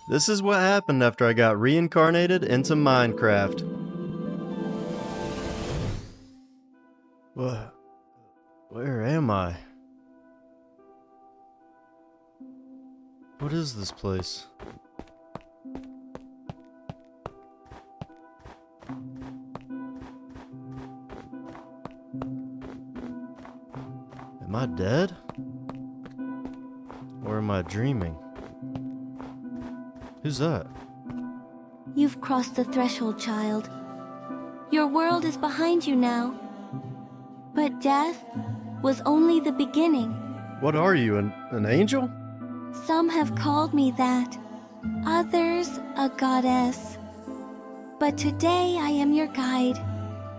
This is what happened after I got reincarnated into Minecraft. What? Where am I? What is this place? Am I dead? Or am I dreaming? Who's that? You've crossed the threshold, child. Your world is behind you now. But death was only the beginning. What are you, an angel? Some have called me that, others a goddess. But today I am your guide.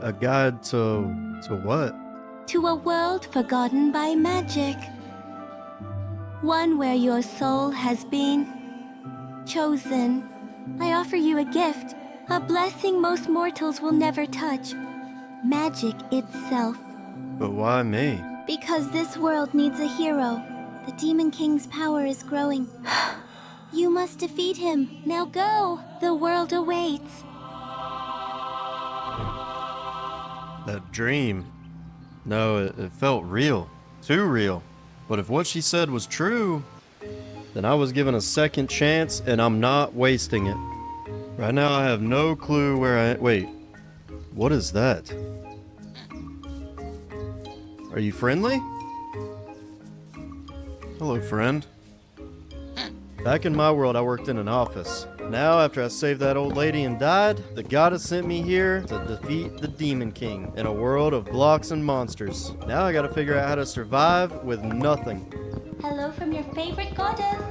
A guide to what? To a world forgotten by magic. One where your soul has been chosen. I offer you a gift, a blessing most mortals will never touch. Magic itself. But why me? Because this world needs a hero. The Demon King's power is growing. You must defeat him. Now go. The world awaits. That dream. No, it felt real. Too real. But if what she said was true, then I was given a second chance and I'm not wasting it. Right now I have no clue where I... Wait. What is that? Are you friendly? Hello, friend. Back in my world, I worked in an office. Now, after I saved that old lady and died, the goddess sent me here to defeat the Demon King in a world of blocks and monsters. Now I gotta figure out how to survive with nothing. Hello from your favorite goddess.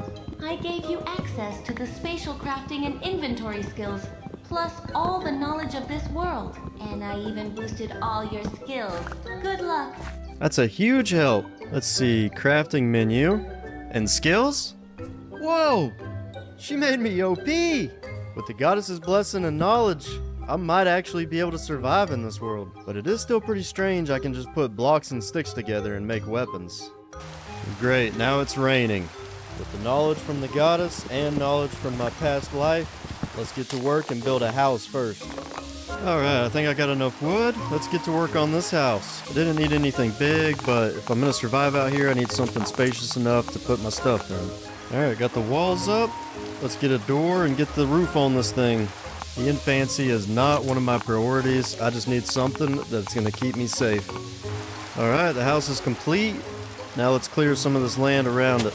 I gave you access to the spatial crafting and inventory skills, plus all the knowledge of this world. And I even boosted all your skills. Good luck. That's a huge help. Let's see, crafting menu and skills? Whoa! She made me OP! With the goddess's blessing and knowledge, I might actually be able to survive in this world. But it is still pretty strange I can just put blocks and sticks together and make weapons. Great, now it's raining. With the knowledge from the goddess and knowledge from my past life, let's get to work and build a house first. Alright, I think I got enough wood. Let's get to work on this house. I didn't need anything big, but if I'm gonna survive out here, I need something spacious enough to put my stuff in. Alright, got the walls up. Let's get a door and get the roof on this thing. Being fancy is not one of my priorities. I just need something that's gonna keep me safe. Alright, the house is complete. Now let's clear some of this land around it.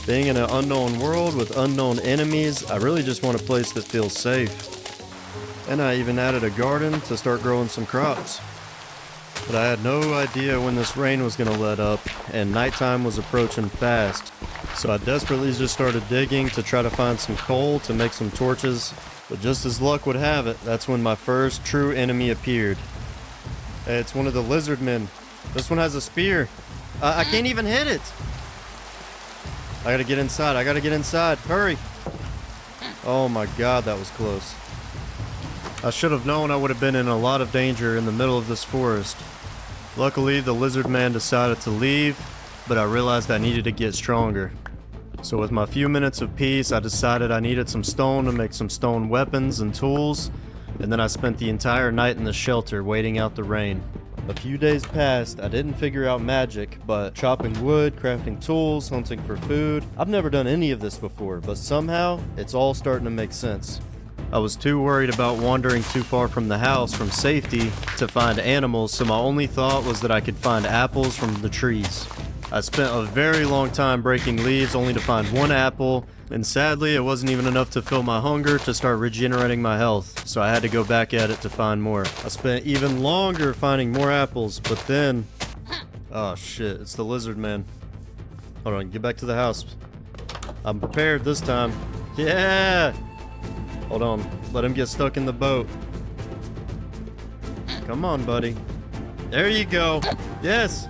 Being in an unknown world with unknown enemies, I really just want a place that feels safe. And I even added a garden to start growing some crops. But I had no idea when this rain was going to let up, and nighttime was approaching fast. So I desperately just started digging to try to find some coal to make some torches. But just as luck would have it, that's when my first true enemy appeared. Hey, it's one of the lizard men. This one has a spear. I can't even hit it. I gotta get inside. I gotta get inside. Hurry. Oh my god, that was close. I should have known I would have been in a lot of danger in the middle of this forest. Luckily, the lizard man decided to leave, but I realized I needed to get stronger. So with my few minutes of peace, I decided I needed some stone to make some stone weapons and tools, and then I spent the entire night in the shelter waiting out the rain. A few days passed, I didn't figure out magic, but chopping wood, crafting tools, hunting for food, I've never done any of this before, but somehow, it's all starting to make sense. I was too worried about wandering too far from the house from safety to find animals, so my only thought was that I could find apples from the trees. I spent a very long time breaking leaves only to find one apple, and sadly it wasn't even enough to fill my hunger to start regenerating my health, so I had to go back at it to find more. I spent even longer finding more apples, but then... Oh shit, it's the lizard man. Hold on, get back to the house. I'm prepared this time. Yeah! Hold on, let him get stuck in the boat. Come on, buddy. There you go. Yes!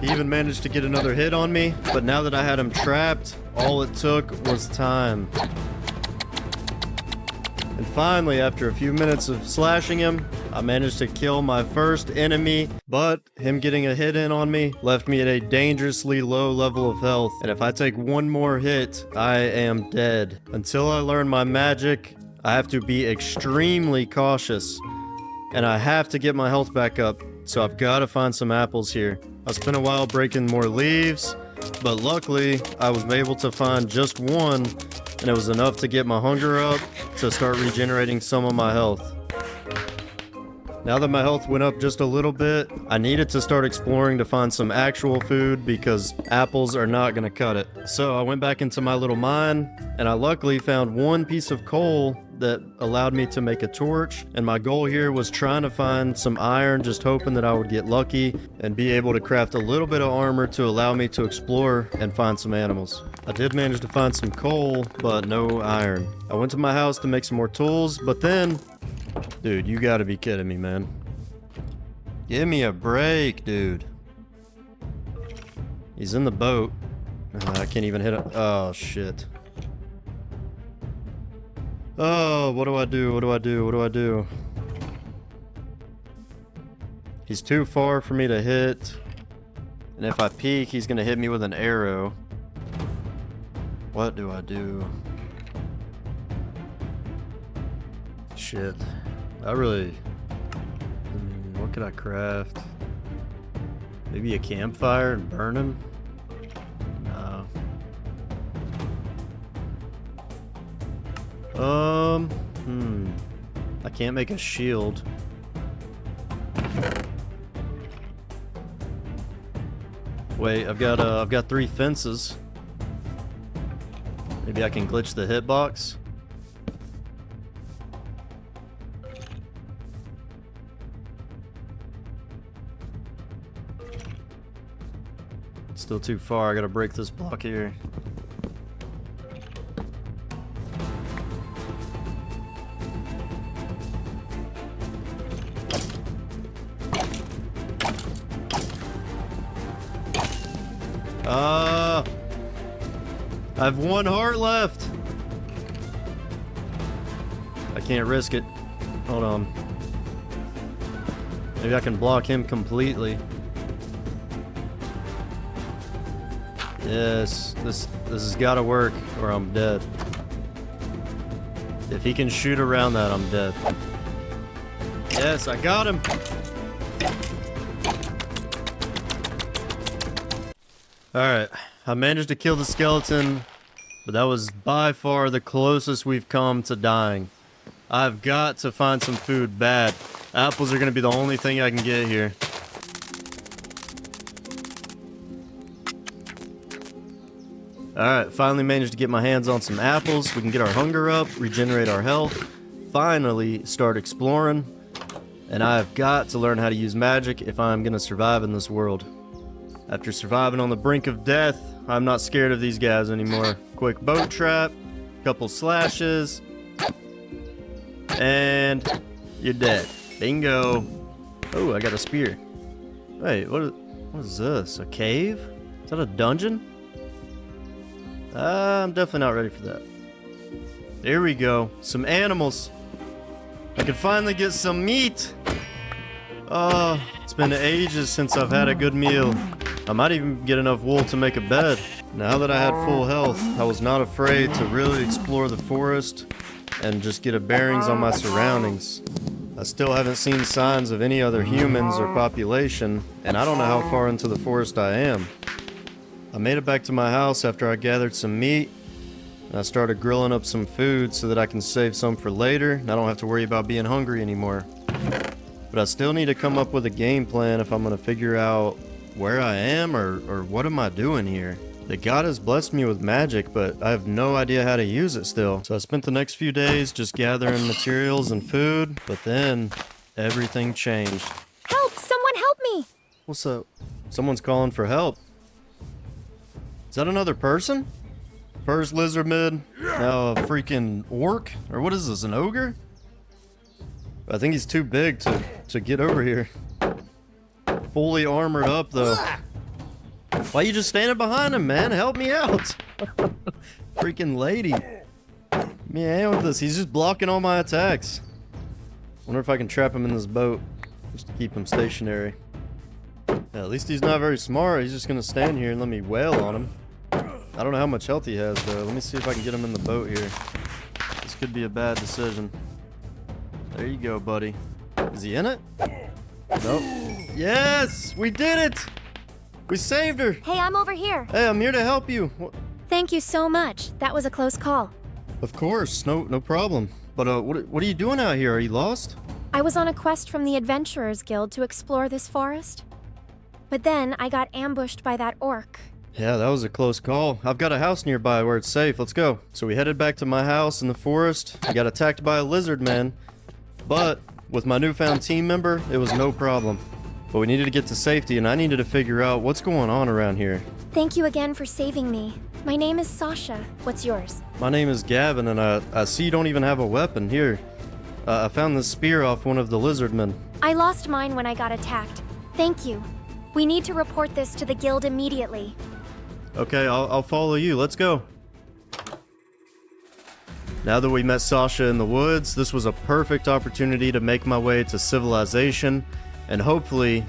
He even managed to get another hit on me, but now that I had him trapped, all it took was time. And finally, after a few minutes of slashing him, I managed to kill my first enemy, but him getting a hit in on me left me at a dangerously low level of health. And if I take one more hit, I am dead. Until I learn my magic, I have to be extremely cautious. And I have to get my health back up, so I've got to find some apples here. I spent a while breaking more leaves, but luckily I was able to find just one, and it was enough to get my hunger up to start regenerating some of my health. Now that my health went up just a little bit, I needed to start exploring to find some actual food because apples are not going to cut it. So I went back into my little mine, and I luckily found one piece of coal that allowed me to make a torch. And my goal here was trying to find some iron, just hoping that I would get lucky and be able to craft a little bit of armor to allow me to explore and find some animals. I did manage to find some coal, but no iron. I went to my house to make some more tools, but then... Dude, you gotta be kidding me, man. Give me a break, dude. He's in the boat. I can't even hit him. Oh, shit. Oh, what do I do? What do I do? What do I do? He's too far for me to hit. And if I peek, he's gonna hit me with an arrow. What do I do? Shit. I mean, what could I craft? Maybe a campfire and burn him? No. I can't make a shield. Wait, I've got 3 fences. Maybe I can glitch the hitbox. Still too far. I gotta break this block here. I have 1 heart left. I can't risk it. Hold on. Maybe I can block him completely. Yes, this has got to work or I'm dead. If he can shoot around that, I'm dead. Yes, I got him. Alright, I managed to kill the skeleton, but that was by far the closest we've come to dying. I've got to find some food bad. Apples are going to be the only thing I can get here. Alright, finally managed to get my hands on some apples. We can get our hunger up, regenerate our health, finally start exploring. And I've got to learn how to use magic if I'm going to survive in this world. After surviving on the brink of death, I'm not scared of these guys anymore. Quick boat trap, couple slashes, and you're dead. Bingo. Oh, I got a spear. Wait, what is this? A cave? Is that a dungeon? I'm definitely not ready for that. There we go. Some animals. I can finally get some meat. Oh, it's been ages since I've had a good meal. I might even get enough wool to make a bed. Now that I had full health, I was not afraid to really explore the forest and just get a bearings on my surroundings. I still haven't seen signs of any other humans or population, and I don't know how far into the forest I am. I made it back to my house after I gathered some meat, and I started grilling up some food so that I can save some for later, and I don't have to worry about being hungry anymore. But I still need to come up with a game plan if I'm going to figure out where I am or what am I doing here. The god has blessed me with magic, but I have no idea how to use it still. So I spent the next few days just gathering materials and food, but then everything changed. Help! Someone help me! What's up? Someone's calling for help. Is that another person? First lizard mid, now a freaking orc? Or what is this, an ogre? I think he's too big to get over here. Fully armored up though. Why you just standing behind him, man? Help me out. Freaking lady. Let me hang with this. He's just blocking all my attacks. Wonder if I can trap him in this boat. Just to keep him stationary. Yeah, at least he's not very smart. He's just gonna stand here and let me wail on him. I don't know how much health he has though. Let me see if I can get him in the boat here. This could be a bad decision. There you go, buddy. Is he in it? Nope. Yes! We did it! We saved her! Hey, I'm over here. Hey, I'm here to help you. Thank you so much. That was a close call. Of course, no problem. But what are you doing out here? Are you lost? I was on a quest from the Adventurers Guild to explore this forest. But then I got ambushed by that orc. Yeah, that was a close call. I've got a house nearby where it's safe. Let's go. So we headed back to my house in the forest. I got attacked by a lizard man. But with my newfound team member, it was no problem. But we needed to get to safety, and I needed to figure out what's going on around here. Thank you again for saving me. My name is Sasha. What's yours? My name is Gavin, and I see you don't even have a weapon. Here, I found this spear off one of the lizardmen. I lost mine when I got attacked. Thank you. We need to report this to the guild immediately. Okay, I'll follow you. Let's go. Now that we met Sasha in the woods, this was a perfect opportunity to make my way to civilization, and hopefully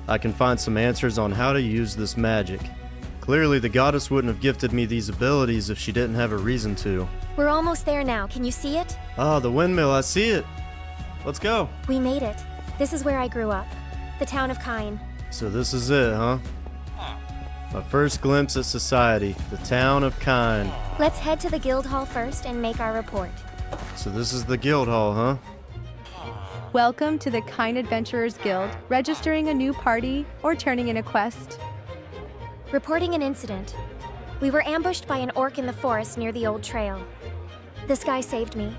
I can find some answers on how to use this magic. Clearly, the goddess wouldn't have gifted me these abilities if she didn't have a reason to. We're almost there now. Can you see it? Ah, the windmill, I see it. Let's go. We made it. This is where I grew up. The town of Kine. So this is it, huh? My first glimpse at society, the town of Kine. Let's head to the guild hall first and make our report. So this is the guild hall, huh? Welcome to the Kine Adventurers Guild, registering a new party or turning in a quest. Reporting an incident. We were ambushed by an orc in the forest near the old trail. This guy saved me.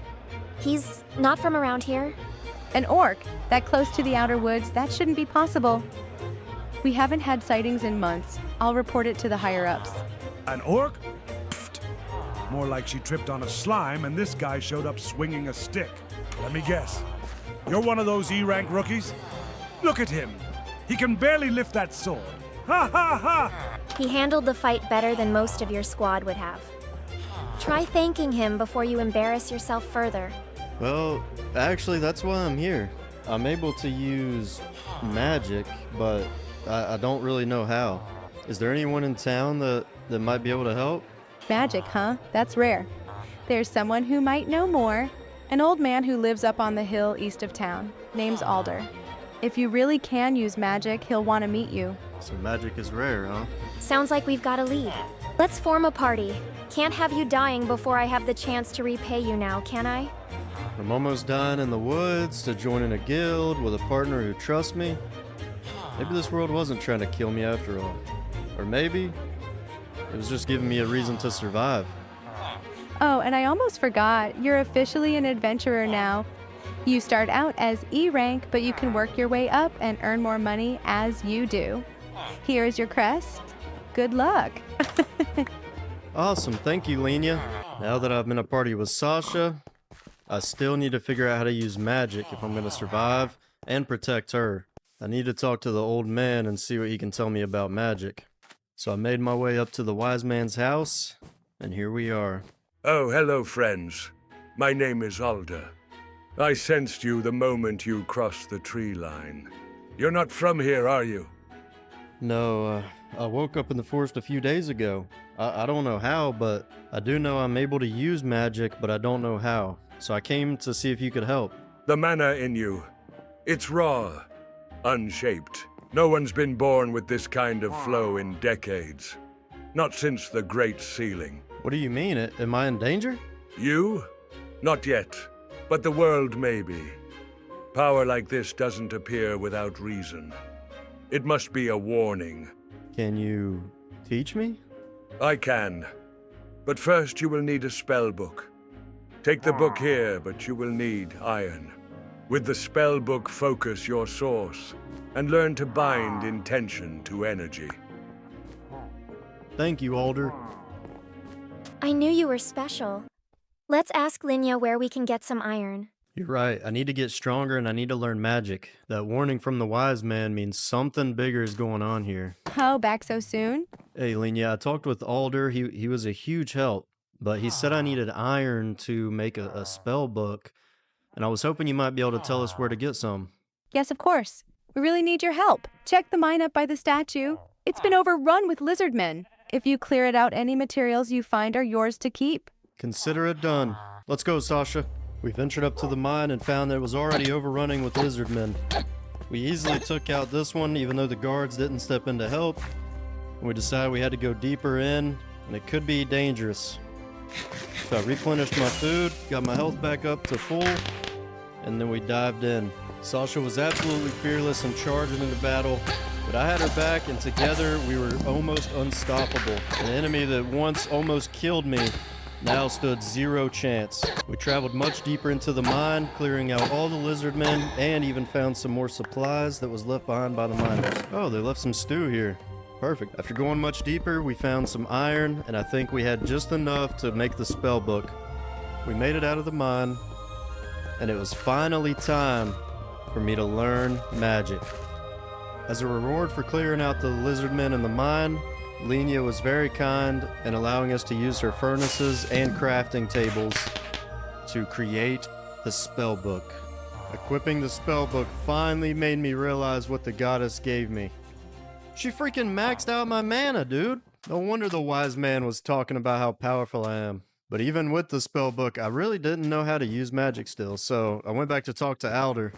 He's not from around here. An orc? That close to the outer woods? That shouldn't be possible. We haven't had sightings in months. I'll report it to the higher-ups. An orc? Pfft. More like she tripped on a slime and this guy showed up swinging a stick. Let me guess. You're one of those E-rank rookies? Look at him. He can barely lift that sword. Ha ha ha! He handled the fight better than most of your squad would have. Try thanking him before you embarrass yourself further. Well, actually, that's why I'm here. I'm able to use magic, but I don't really know how. Is there anyone in town that might be able to help? Magic, huh? That's rare. There's someone who might know more. An old man who lives up on the hill east of town. Name's Alder. If you really can use magic, he'll want to meet you. So magic is rare, huh? Sounds like we've got a lead. Let's form a party. Can't have you dying before I have the chance to repay you now, can I? From almost dying in the woods to joining a guild with a partner who trusts me. Maybe this world wasn't trying to kill me after all. Or maybe it was just giving me a reason to survive. Oh, and I almost forgot. You're officially an adventurer now. You start out as E rank, but you can work your way up and earn more money as you do. Here is your crest. Good luck. Awesome, thank you, Lenia. Now that I'm in a party with Sasha, I still need to figure out how to use magic if I'm going to survive and protect her. I need to talk to the old man and see what he can tell me about magic. So I made my way up to the wise man's house, and here we are. Oh, hello, friends. My name is Alder. I sensed you the moment you crossed the tree line. You're not from here, are you? No, I woke up in the forest a few days ago. I don't know how, but I do know I'm able to use magic, but I don't know how. So I came to see if you could help. The mana in you. It's raw, unshaped. No one's been born with this kind of flow in decades. Not since the Great Sealing. What do you mean? Am I in danger? You? Not yet. But the world may be. Power like this doesn't appear without reason. It must be a warning. Can you teach me? I can. But first you will need a spellbook. Take the book here, but you will need iron. With the spellbook, focus your source, and learn to bind intention to energy. Thank you, Alder. I knew you were special. Let's ask Linya where we can get some iron. You're right. I need to get stronger and I need to learn magic. That warning from the wise man means something bigger is going on here. Oh, back so soon? Hey, Lenia, I talked with Alder. He was a huge help. but he said I needed iron to make a spell book, and I was hoping you might be able to tell us where to get some. Yes, of course. We really need your help. Check the mine up by the statue. It's been overrun with lizard men. If you clear it out, any materials you find are yours to keep. Consider it done. Let's go, Sasha. We ventured up to the mine and found that it was already overrunning with lizard men. We easily took out this one, even though the guards didn't step in to help. We decided we had to go deeper in, and it could be dangerous. So I replenished my food, got my health back up to full, and then we dived in. Sasha was absolutely fearless and charging into battle, but I had her back, and together we were almost unstoppable. An enemy that once almost killed me now stood zero chance. We traveled much deeper into the mine, clearing out all the lizard men, and even found some more supplies that was left behind by the miners. Oh, they left some stew here. Perfect. After going much deeper, we found some iron, and I think we had just enough to make the spell book. We made it out of the mine, and it was finally time for me to learn magic. As a reward for clearing out the lizard men in the mine, Lenia was very kind in allowing us to use her furnaces and crafting tables to create the spell book. Equipping the spell book finally made me realize what the goddess gave me. She freaking maxed out my mana, dude. No wonder the wise man was talking about how powerful I am. But even with the spell book, I really didn't know how to use magic still, so I went back to talk to Alder.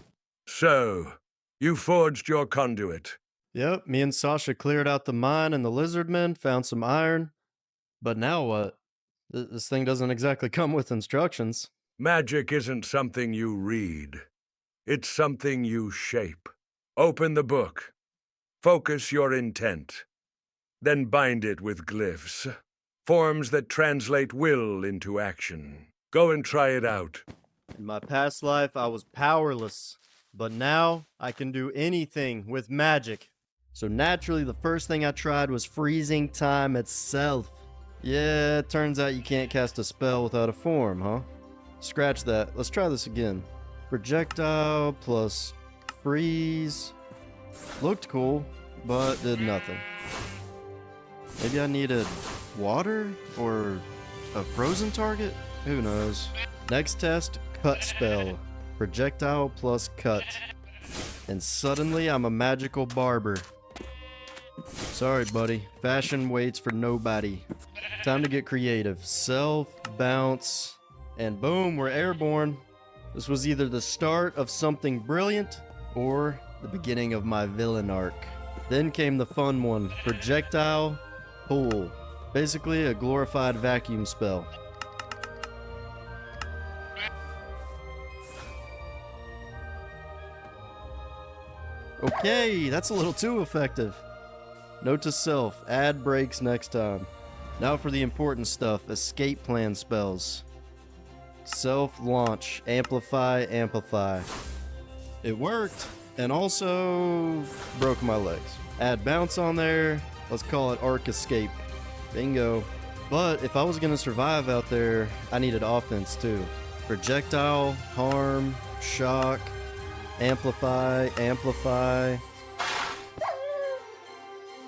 So, you forged your conduit. Yep, me and Sasha cleared out the mine and the lizard men, found some iron. But now what? This thing doesn't exactly come with instructions. Magic isn't something you read. It's something you shape. Open the book. Focus your intent. Then bind it with glyphs. Forms that translate will into action. Go and try it out. In my past life, I was powerless. But now, I can do anything with magic. So naturally, the first thing I tried was freezing time itself. Yeah, it turns out you can't cast a spell without a form, huh? Scratch that. Let's try this again. Projectile plus freeze. Looked cool, but did nothing. Maybe I needed water or a frozen target? Who knows? Next test, cut spell. Projectile plus cut. And suddenly I'm a magical barber. Sorry, buddy. Fashion waits for nobody. Time to get creative. Self, bounce, and boom, we're airborne. This was either the start of something brilliant or the beginning of my villain arc. Then came the fun one, projectile, pull. Basically a glorified vacuum spell. Okay, that's a little too effective. Note to self, add breaks next time. Now for the important stuff, escape plan spells. Self, launch, amplify, amplify. It worked, and also broke my legs. Add bounce on there, let's call it arc escape. Bingo. But if I was gonna survive out there, I needed offense too. Projectile, harm, shock, amplify, amplify.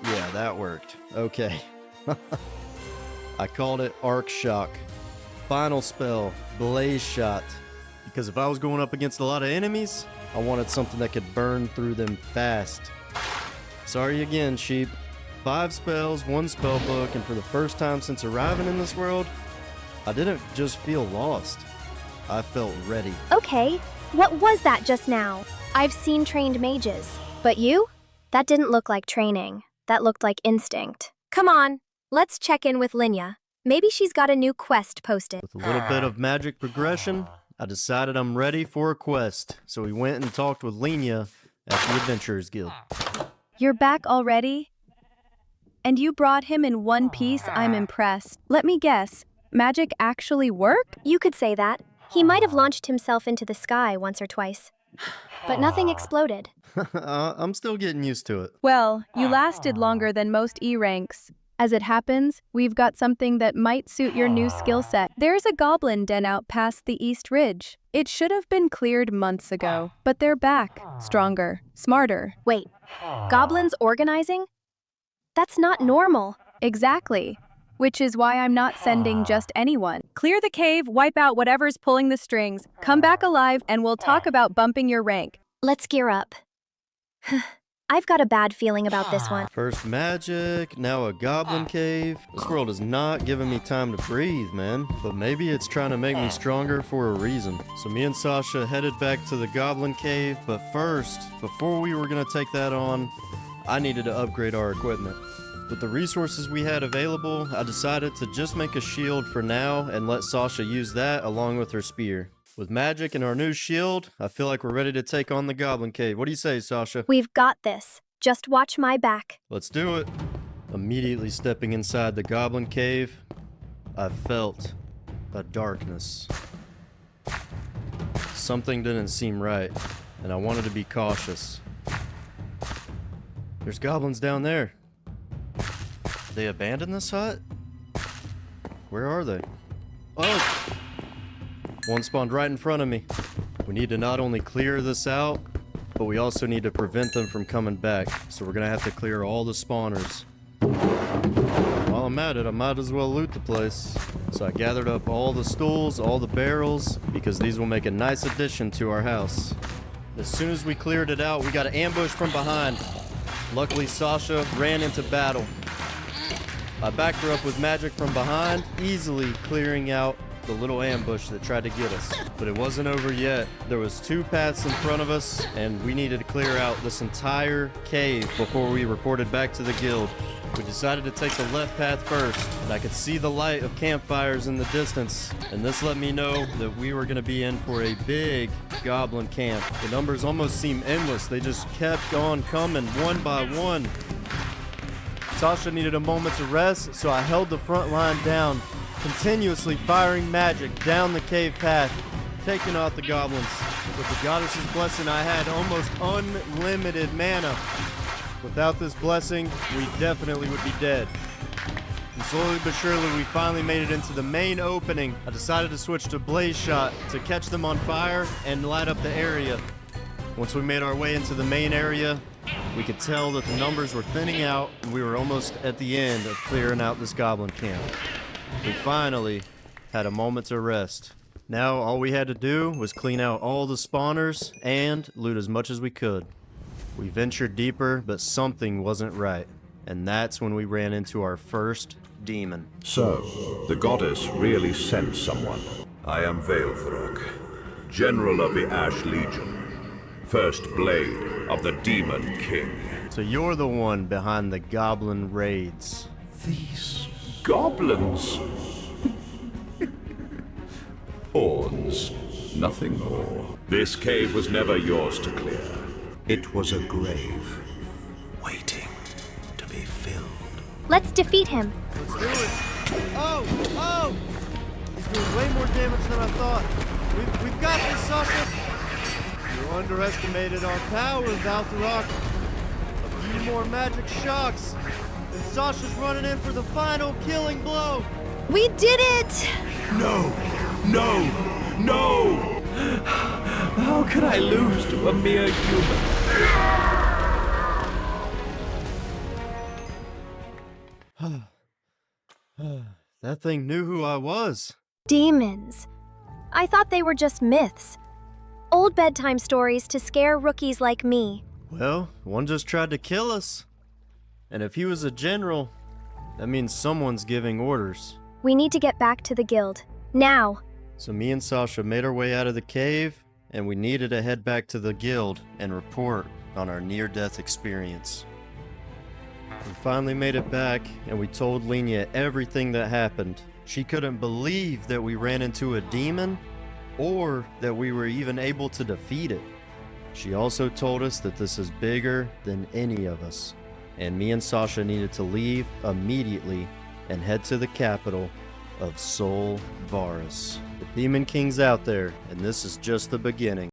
Yeah, that worked. Okay. I called it Arc Shock. Final spell, Blaze Shot. Because if I was going up against a lot of enemies, I wanted something that could burn through them fast. Sorry again, sheep. 5 spells, 1 spell book, and for the first time since arriving in this world, I didn't just feel lost. I felt ready. Okay, what was that just now? I've seen trained mages. But you? That didn't look like training. That looked like instinct. Come on, let's check in with Linya. Maybe she's got a new quest posted. With a little bit of magic progression, I decided I'm ready for a quest. So we went and talked with Lenia at the Adventurers Guild. You're back already? And you brought him in one piece? I'm impressed. Let me guess, magic actually worked? You could say that. He might have launched himself into the sky once or twice. But nothing exploded. I'm still getting used to it. Well, you lasted longer than most E ranks. As it happens, we've got something that might suit your new skill set. There's a goblin den out past the East Ridge. It should have been cleared months ago, but they're back, stronger, smarter. Wait, goblins organizing? That's not normal. Exactly. Which is why I'm not sending just anyone. Clear the cave, wipe out whatever's pulling the strings, come back alive, and we'll talk about bumping your rank. Let's gear up. I've got a bad feeling about this one. First magic, now a goblin cave. This world is not giving me time to breathe, man. But maybe it's trying to make me stronger for a reason. So me and Sasha headed back to the goblin cave. But first, before we were gonna take that on, I needed to upgrade our equipment. With the resources we had available, I decided to just make a shield for now and let Sasha use that along with her spear. With magic and our new shield, I feel like we're ready to take on the goblin cave. What do you say, Sasha? We've got this. Just watch my back. Let's do it. Immediately stepping inside the goblin cave, I felt a darkness. Something didn't seem right, and I wanted to be cautious. There's goblins down there. They abandoned this hut? Where are they? Oh! One spawned right in front of me. We need to not only clear this out, but we also need to prevent them from coming back. So we're gonna have to clear all the spawners. While I'm at it, I might as well loot the place. So I gathered up all the stools, all the barrels, because these will make a nice addition to our house. As soon as we cleared it out, we got an ambush from behind. Luckily, Sasha ran into battle. I backed her up with magic from behind, easily clearing out the little ambush that tried to get us. But it wasn't over yet. There was 2 paths in front of us, and we needed to clear out this entire cave before we reported back to the guild. We decided to take the left path first, and I could see the light of campfires in the distance, and this let me know that we were going to be in for a big goblin camp. The numbers almost seemed endless. They just kept on coming one by one. Sasha needed a moment to rest, so I held the front line down, continuously firing magic down the cave path, taking out the goblins. With the goddess's blessing, I had almost unlimited mana. Without this blessing, we definitely would be dead. And slowly but surely, we finally made it into the main opening. I decided to switch to blaze shot to catch them on fire and light up the area. Once we made our way into the main area, we could tell that the numbers were thinning out, and we were almost at the end of clearing out this goblin camp. We finally had a moment to rest. Now all we had to do was clean out all the spawners and loot as much as we could. We ventured deeper, but something wasn't right, and that's when we ran into our first demon. So, the goddess really sent someone. I am Veilthrog, General of the Ash Legion, First Blade of the Demon King. So you're the one behind the goblin raids. These goblins? Pawns, nothing more. This cave was never yours to clear. It was a grave, waiting to be filled. Let's defeat him. Let's do it. Oh! Oh! He's doing way more damage than I thought. We've got this, Sasha. You underestimated our power, Valtharok. A few more magic shocks, and Sasha's running in for the final killing blow. We did it! No! No! No! How could I lose to a mere human? That thing knew who I was. Demons. I thought they were just myths. Old bedtime stories to scare rookies like me. Well, one just tried to kill us. And if he was a general, that means someone's giving orders. We need to get back to the guild. Now. So me and Sasha made our way out of the cave, and we needed to head back to the guild and report on our near-death experience. We finally made it back, and we told Lenya everything that happened. She couldn't believe that we ran into a demon, or that we were even able to defeat it. She also told us that this is bigger than any of us, and me and Sasha needed to leave immediately and head to the capital of Sol Varis. The Demon King's out there, and this is just the beginning.